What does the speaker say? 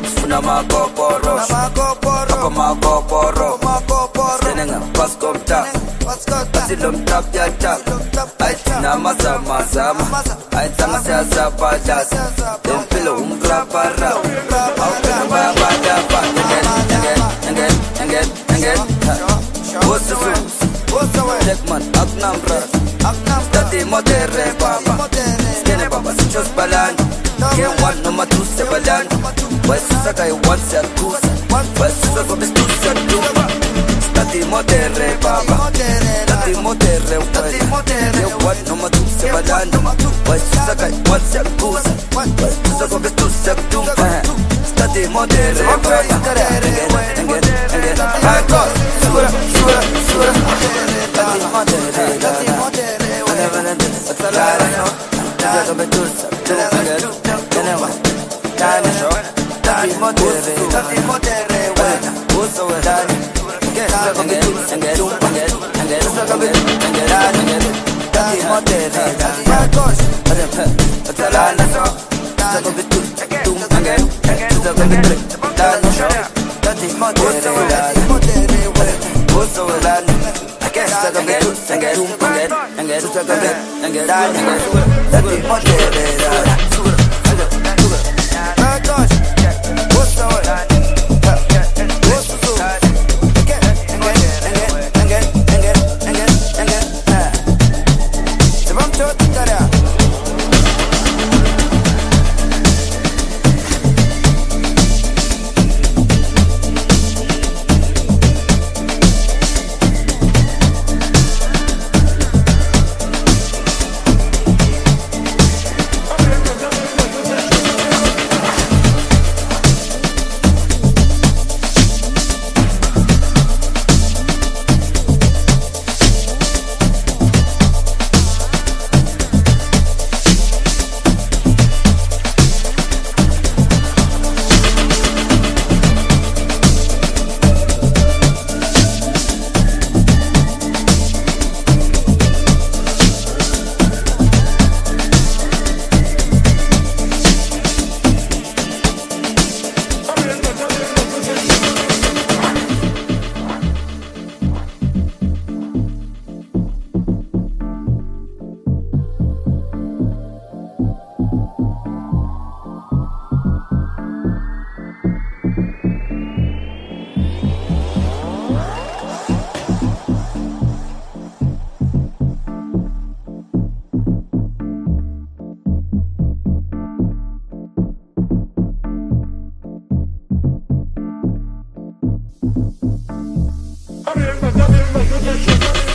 Sifuna makoporo Ako makoporo Senenga pasko mta Atilo mtap ya tap Aitina mazama Aitanga siya pajas Dempilo umgrapara Aukena baba dapa Nengen Tekman agnambra Dati modere baba Skene baba sichos balan Game one number two se balan Why susa guy one se akusa Why susa go bis two se akusa Stati modere baba Stati modere Game one number two se balan Why susa guy one se akusa Why susa go bis two se akusa Stati modere baba Engen Hardcore Sura Stati modere Jaga betul sabtu Kenapa Tanya Tati modere Uso wedani Jaga betul sabtu Jaga betul Tati modere Bagus Atalana Jaga betul sabtu Jaga betul Tati modere Uso wedani Jaga betul sabtu Tati modere I'm